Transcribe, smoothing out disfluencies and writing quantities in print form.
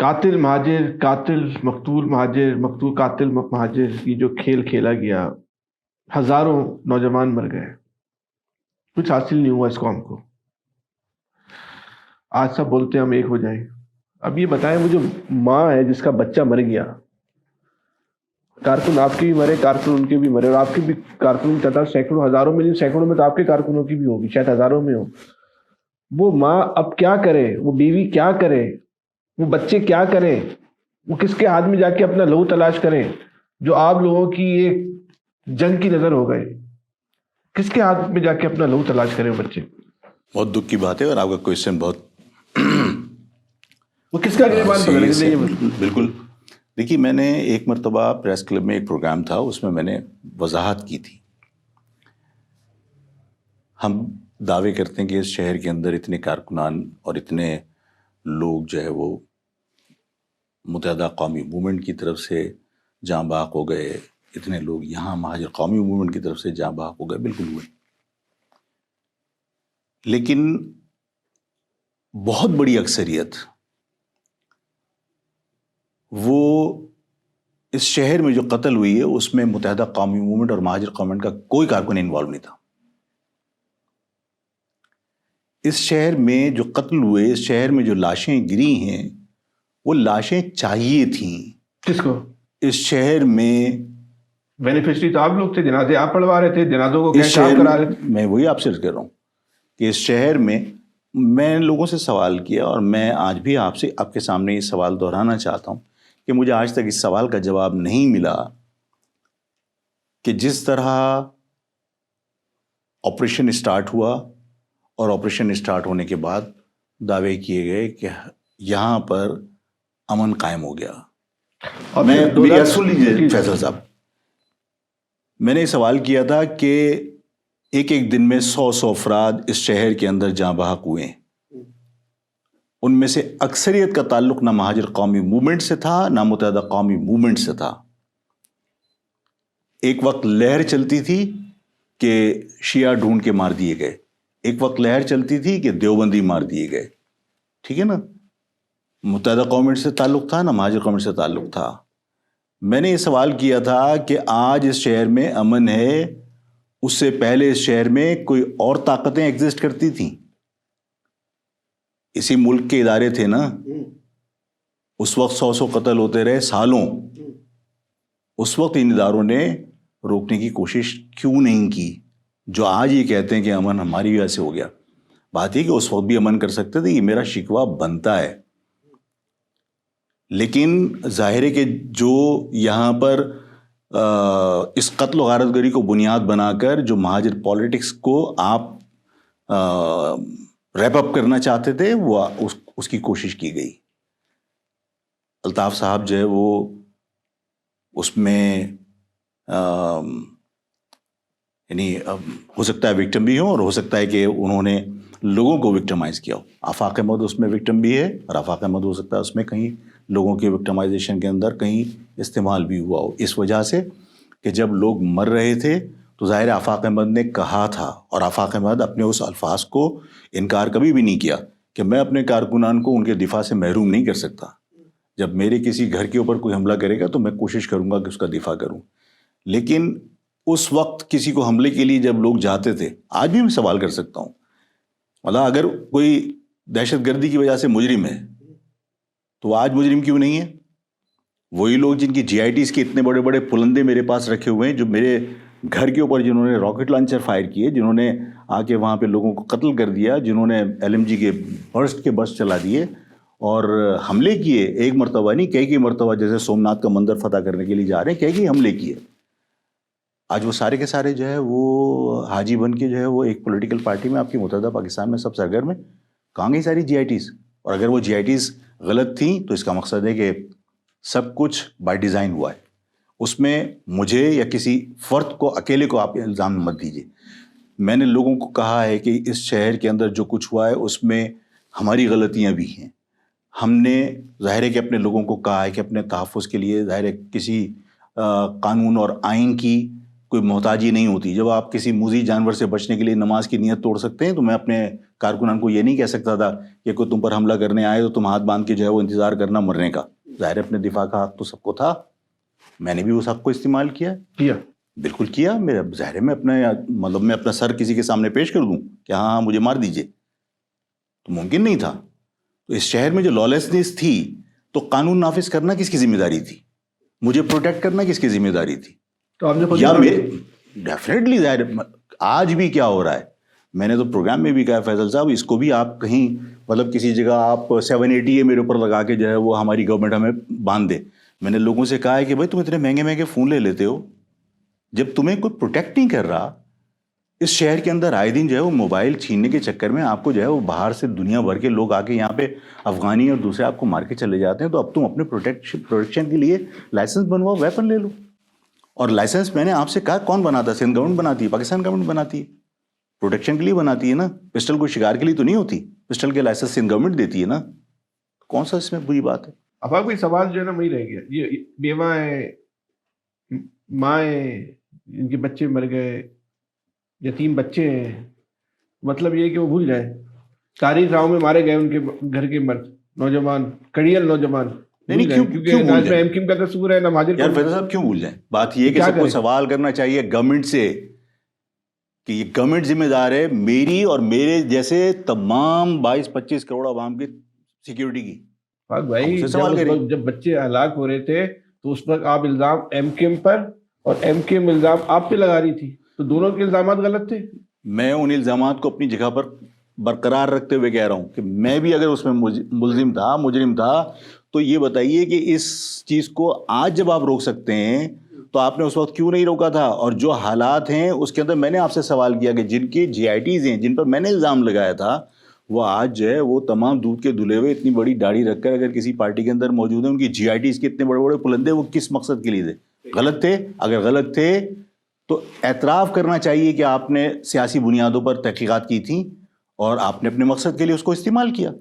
قاتل مہاجر، قاتل مقتول مہاجر، مقتول قاتل مہاجر، یہ جو کھیل کھیلا گیا، ہزاروں نوجوان مر گئے، کچھ حاصل نہیں ہوا اس قوم کو. آج سب بولتے ہیں ہم ایک ہو جائیں. اب یہ بتائیں، وہ جو ماں ہے جس کا بچہ مر گیا، کارکن آپ کے بھی مرے، کارکن ان کے بھی مرے، اور آپ کے بھی کارکنوں کی تعداد سینکڑوں، ہزاروں میں نہیں، سینکڑوں میں تو آپ کے کارکنوں کی بھی ہوگی، شاید ہزاروں میں ہو. وہ ماں اب کیا کرے، وہ بیوی کیا کرے، وہ بچے کیا کریں، وہ کس کے ہاتھ میں جا کے اپنا لہو تلاش کریں جو آپ لوگوں کی ایک جنگ کی نظر ہو گئے؟ کس کے ہاتھ میں جا کے اپنا لہو تلاش کریں وہ بچے؟ بہت دکھ کی بات ہے، اور آپ کا کوشچن بہت وہ کس کا گریبان پکڑ کے یہ بالکل. دیکھیے، میں نے ایک مرتبہ پریس کلب میں ایک پروگرام تھا، اس میں نے وضاحت کی تھی. ہم دعوے کرتے ہیں کہ اس شہر کے اندر اتنے کارکنان اور اتنے لوگ جو ہے وہ متحدہ قومی موومنٹ کی طرف سے جاں بحق ہو گئے، اتنے لوگ یہاں مہاجر قومی موومنٹ کی طرف سے جاں بحق ہو گئے، بالکل ہوئے. لیکن بہت بڑی اکثریت وہ اس شہر میں جو قتل ہوئی ہے اس میں متحدہ قومی موومنٹ اور مہاجر قومی کا کوئی کارکن انوالو نہیں تھا. اس شہر میں جو قتل ہوئے، اس شہر میں جو لاشیں گری ہیں، وہ لاشیں چاہیے تھیں. کس کو؟ اس شہر میں بینیفیشری تو آپ لوگ تھے، جنازے آپ پڑھوا رہے تھے، جنازوں کو اس کیش آپ شہر کرا رہے تھے. میں وہی آپ سے عرض کر رہا ہوں کہ اس شہر میں نے لوگوں سے سوال کیا، اور میں آج بھی آپ کے سامنے یہ سوال دہرانا چاہتا ہوں کہ مجھے آج تک اس سوال کا جواب نہیں ملا کہ جس طرح آپریشن اسٹارٹ ہوا اور آپریشن اسٹارٹ ہونے کے بعد دعوے کیے گئے کہ یہاں پر امن قائم ہو گیا. میری بات سن لیجیے فیصل صاحب، میں نے یہ سوال کیا تھا کہ ایک ایک دن میں 100 افراد اس شہر کے اندر جاں بحق ہوئے، ان میں سے اکثریت کا تعلق نہ مہاجر قومی موومنٹ سے تھا نہ متحدہ قومی موومنٹ سے تھا. ایک وقت لہر چلتی تھی کہ شیعہ ڈھونڈ کے مار دیے گئے، ایک وقت لہر چلتی تھی کہ دیوبندی مار دیے گئے. ٹھیک ہے نا؟ متحدہ قومی سے تعلق تھا نہ مہاجر قومی سے تعلق تھا. میں نے یہ سوال کیا تھا کہ آج اس شہر میں امن ہے، اس سے پہلے اس شہر میں کوئی اور طاقتیں ایگزسٹ کرتی تھیں؟ اسی ملک کے ادارے تھے نا. اس وقت 100 قتل ہوتے رہے سالوں. اس وقت ان اداروں نے روکنے کی کوشش کیوں نہیں کی؟ جو آج یہ کہتے ہیں کہ امن ہماری وجہ سے ہو گیا، بات یہ کہ اس وقت بھی امن کر سکتے تھے. یہ میرا شکوہ بنتا ہے. لیکن ظاہر ہے کہ جو یہاں پر اس قتل و غارت گری کو بنیاد بنا کر جو مہاجر پالیٹکس کو آپ ریپ اپ کرنا چاہتے تھے، وہ اس کی کوشش کی گئی. الطاف صاحب جو ہے وہ اس میں یعنی ہو سکتا ہے وکٹم بھی ہوں، اور ہو سکتا ہے کہ انہوں نے لوگوں کو وکٹمائز کیا ہو. آفاق احمد اس میں وکٹم بھی ہے، اور آفاق احمد ہو سکتا ہے اس میں کہیں لوگوں کے وکٹمائزیشن کے اندر کہیں استعمال بھی ہوا ہو، اس وجہ سے کہ جب لوگ مر رہے تھے تو ظاہر آفاق احمد نے کہا تھا، اور آفاق احمد اپنے اس الفاظ کو انکار کبھی بھی نہیں کیا کہ میں اپنے کارکنان کو ان کے دفاع سے محروم نہیں کر سکتا. جب میرے کسی گھر کے اوپر کوئی حملہ کرے گا تو میں کوشش کروں گا کہ اس کا دفاع کروں. لیکن اس وقت کسی کو حملے کے لیے جب لوگ جاتے تھے، آج بھی میں سوال کر سکتا ہوں، مطلب اگر کوئی دہشت گردی کی وجہ سے مجرم ہے تو آج مجرم کیوں نہیں ہے؟ وہی لوگ جن کی جی آئی ٹیز کے اتنے بڑے بڑے پلندے میرے پاس رکھے ہوئے ہیں، جو میرے گھر کے اوپر جنہوں نے راکٹ لانچر فائر کیے، جنہوں نے آ کے وہاں پہ لوگوں کو قتل کر دیا، جنہوں نے ایل ایم جی کے برسٹ چلا دیے اور حملے کیے، ایک مرتبہ نہیں کئی مرتبہ، جیسے سومناتھ کا مندر فتح کرنے کے لیے جا رہے ہیں، کئی حملے کیے. آج وہ سارے کے سارے جو ہے وہ حاجی بن کے جو ہے وہ ایک پولیٹیکل پارٹی میں آپ کی متحدہ پاکستان میں سب سرگرم ہے. کہاں گئی ساری جی آئی ٹیز؟ اور اگر وہ جی آئی ٹیز غلط تھیں تو اس کا مقصد ہے کہ سب کچھ بائی ڈیزائن ہوا ہے. اس میں مجھے یا کسی فرد کو اکیلے کو آپ الزام مت دیجیے. میں نے لوگوں کو کہا ہے کہ اس شہر کے اندر جو کچھ ہوا ہے اس میں ہماری غلطیاں بھی ہیں. ہم نے ظاہر ہے کہ اپنے لوگوں کو کہا ہے کہ اپنے تحفظ کے لیے ظاہر ہے کسی قانون اور آئین کی کوئی محتاجی نہیں ہوتی. جب آپ کسی موذی جانور سے بچنے کے لیے نماز کی نیت توڑ سکتے ہیں تو میں اپنے کارکنان کو یہ نہیں کہہ سکتا تھا کہ کوئی تم پر حملہ کرنے آئے تو تم ہاتھ باندھ کے جو ہے وہ انتظار کرنا مرنے کا. ظاہر اپنے دفاع کا حق تو سب کو تھا, میں نے بھی اس حق کو استعمال کیا. بالکل کیا. میرا ظاہر ہے میں اپنے مطلب میں اپنا سر کسی کے سامنے پیش کر دوں کہ ہاں مجھے مار دیجیے, تو ممکن نہیں تھا. تو اس شہر میں جو لالیسنس تھی تو قانون نافذ کرنا کس کی ذمہ داری تھی, مجھے پروٹیکٹ کرنا کس کی ذمہ داری تھی؟ تو آپ نے یا ڈیفینیٹلی ظاہر آج بھی کیا ہو رہا ہے, میں نے تو پروگرام میں بھی کہا فیصل صاحب اس کو بھی آپ کہیں مطلب کسی جگہ آپ 780 میرے اوپر لگا کے جو ہے وہ ہماری گورنمنٹ ہمیں باندھ دے. میں نے لوگوں سے کہا ہے کہ بھائی تم اتنے مہنگے مہنگے فون لے لیتے ہو, جب تمہیں کوئی پروٹیکٹ نہیں کر رہا. اس شہر کے اندر آئے دن جو ہے وہ موبائل چھیننے کے چکر میں آپ کو جو ہے وہ باہر سے دنیا بھر کے لوگ آ کے یہاں پہ افغانی اور دوسرے آپ کو مار کے چلے جاتے ہیں. تو اب تم اپنے پروٹیکشن کے لیے لائسنس بنواؤ, ویپن لے لو. اور لائسنس میں نے آپ سے کہا کون بناتا ہے؟ سندھ گورنمنٹ بناتی ہے, پاکستان گورنمنٹ بناتی ہے, پروٹیکشن کے لیے بناتی ہے نا. پسٹل کو شکار کے لیے تو نہیں ہوتی, پسٹل کے لائسنس سندھ گورنمنٹ دیتی ہے نا. کون سا اس میں بری بات ہے؟ اب آپ کوئی سوال جو ہے نا وہی رہ گیا, یہ بیوہ ہے, ماں ہے, ان کے بچے مر گئے, یتیم بچے ہیں, مطلب یہ کہ وہ بھول جائیں تاریخ راہوں میں مارے گئے ان کے گھر کے مرد, نوجوان, کڑیل نوجوان. نہیں کیونکہ ایم کیو کا تصور ہے نا مہاجر. یار فیضا صاحب کیوں بھول جائیں؟ بات یہ کہ سب کو سوال کرنا چاہیے گورنمنٹ سے کہ یہ گورنمنٹ ذمہ دار ہے میری اور میرے جیسے تمام 22-25 کروڑ عوام کی سیکیورٹی کی. بھائی جب بچے ہلاک ہو رہے تھے تو اس وقت آپ الزام ایم کیو پر اور ایم کیو الزام آپ پہ لگا رہی تھی, تو دونوں کے الزامات غلط تھے. میں ان الزامات کو اپنی جگہ پر برقرار رکھتے ہوئے کہہ رہا ہوں کہ میں بھی اگر اس میں ملزم تھا, مجرم تھا, تو یہ بتائیے کہ اس چیز کو آج جب آپ روک سکتے ہیں تو آپ نے اس وقت کیوں نہیں روکا تھا؟ اور جو حالات ہیں اس کے اندر میں نے آپ سے سوال کیا کہ جن کی جی آئی ٹیز ہیں, جن پر میں نے الزام لگایا تھا, وہ آج جو ہے وہ تمام دودھ کے دھلے ہوئے اتنی بڑی داڑھی رکھ کر اگر کسی پارٹی کے اندر موجود ہیں, ان کی جی آئی ٹیز کے اتنے بڑے بڑے پلندے وہ کس مقصد کے لیے تھے؟ غلط تھے. اگر غلط تھے تو اعتراف کرنا چاہیے کہ آپ نے سیاسی بنیادوں پر تحقیقات کی تھیں اور آپ نے اپنے مقصد کے لیے اس کو استعمال کیا.